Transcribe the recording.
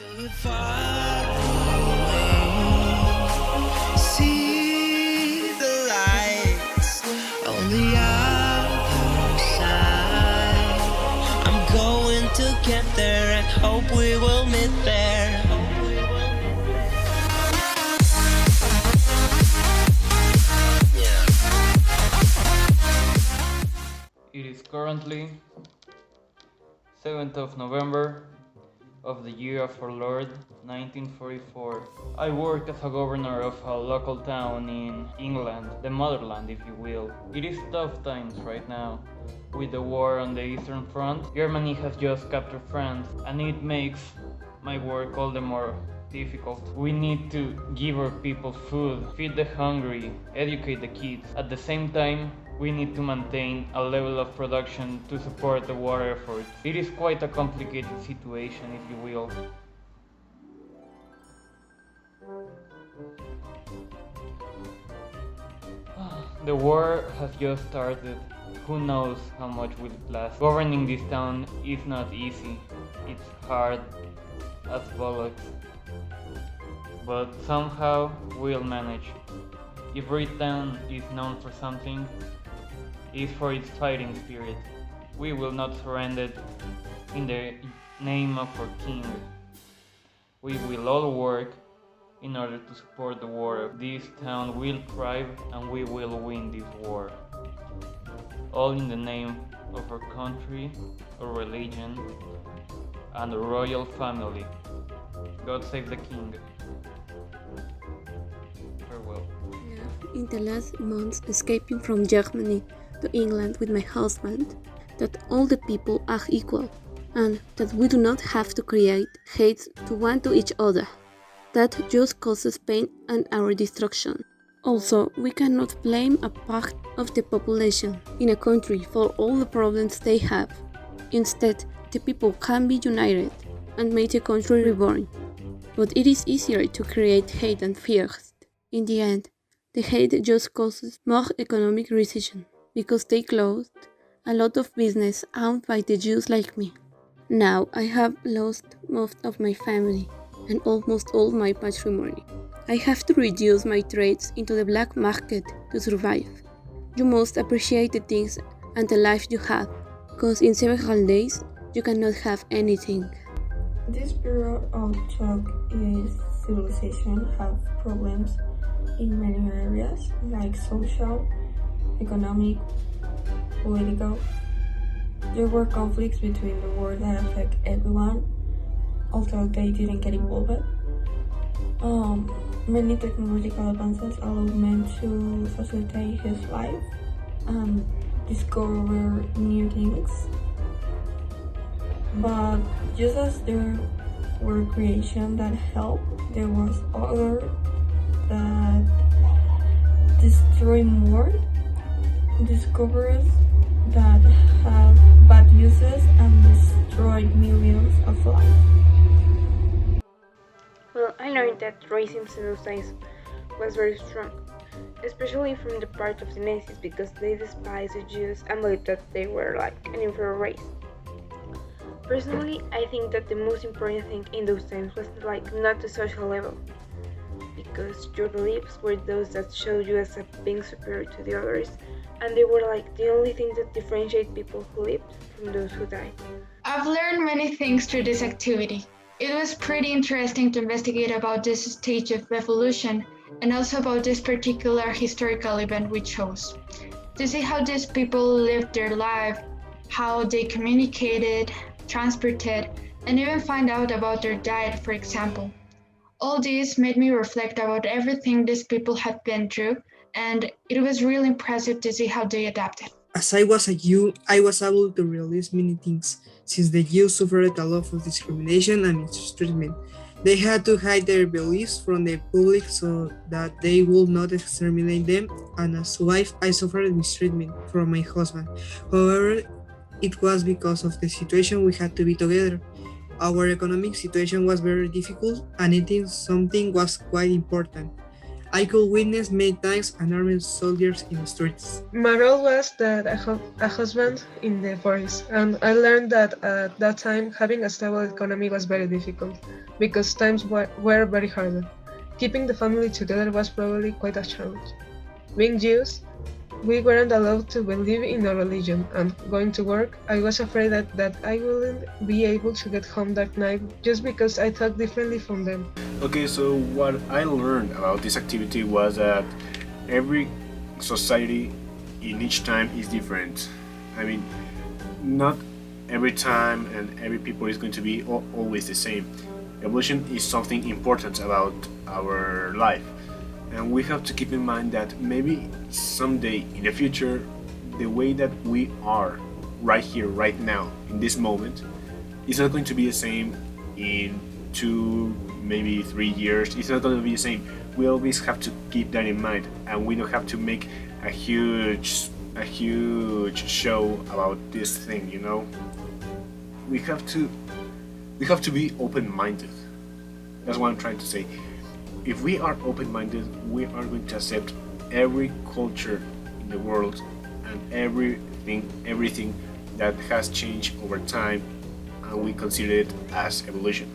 Far away, see the lights on the other side. I'm going to get there and hope we will meet there. It is currently 7th of November of the year of our Lord 1944. I work as a governor of a local town in England, the motherland if you will. It is tough times right now. With the war on the Eastern Front, Germany has just captured France and it makes my work all the more difficult. We need to give our people food, feed the hungry, educate the kids. At the same time, we need to maintain a level of production to support the war effort. It is quite a complicated situation, if you will. The war has just started. Who knows how much will it last? Governing this town is not easy. It's hard as bollocks. But somehow we'll manage. If Britain is known for something, it's for its fighting spirit. We will not surrender in the name of our king. We will all work in order to support the war. This town will thrive and we will win this war. All in the name of our country, our religion, and the royal family. God save the king. Farewell. In the last months, escaping from Germany to England with my husband, that all the people are equal, and that we do not have to create hate to one to each other. That just causes pain and our destruction. Also, we cannot blame a part of the population in a country for all the problems they have. Instead, the people can be united and make the country reborn. But it is easier to create hate and fears. In the end, the hate just causes more economic recession because they closed a lot of business owned by the Jews like me. Now I have lost most of my family and almost all my patrimony. I have to reduce my trades into the black market to survive. You must appreciate the things and the life you have, because in several days you cannot have anything. This period of shock is civilization have problems in many areas like social, economic, political. There were conflicts between the world that affect everyone, although they didn't get involved. Many technological advances allowed man to facilitate his life and discover new things. But just as there were creation that helped, there was other that destroy more, discoveries that have bad uses and destroyed millions of lives. Well, I learned that racism in those days was very strong, especially from the part of the Nazis because they despised the Jews and believed that they were like an inferior race. Personally, I think that the most important thing in those times was like not the social level, because your beliefs were those that showed you as a being superior to the others, and they were like the only thing that differentiate people who lived from those who died. I've learned many things through this activity. It was pretty interesting to investigate about this stage of evolution and also about this particular historical event we chose. To see how these people lived their life, how they communicated, transported, and even find out about their diet, for example. All this made me reflect about everything these people had been through, and it was really impressive to see how they adapted. As I was a Jew, I was able to realize many things, since the Jews suffered a lot of discrimination and mistreatment. They had to hide their beliefs from the public so that they would not exterminate them, and as a wife, I suffered mistreatment from my husband. However, it was because of the situation we had to be together. Our economic situation was very difficult, and eating something was quite important. I could witness many times an army of soldiers in the streets. My role was that a husband in the forest, and I learned that at that time having a stable economy was very difficult because times were very hard. Keeping the family together was probably quite a challenge. Being Jews, we weren't allowed to believe in a religion, and going to work, I was afraid that I wouldn't be able to get home that night just because I thought differently from them. Okay, so what I learned about this activity was that every society in each time is different. I mean, not every time and every people is going to be always the same. Evolution is something important about our life, and we have to keep in mind that maybe someday in the future, the way that we are right here, right now, in this moment, is not going to be the same in 2, maybe 3 years. It's not going to be the same. We always have to keep that in mind, and we don't have to make a huge show about this thing. You know, we have to be open-minded. That's what I'm trying to say. If we are open-minded, we are going to accept every culture in the world and everything that has changed over time, and we consider it as evolution.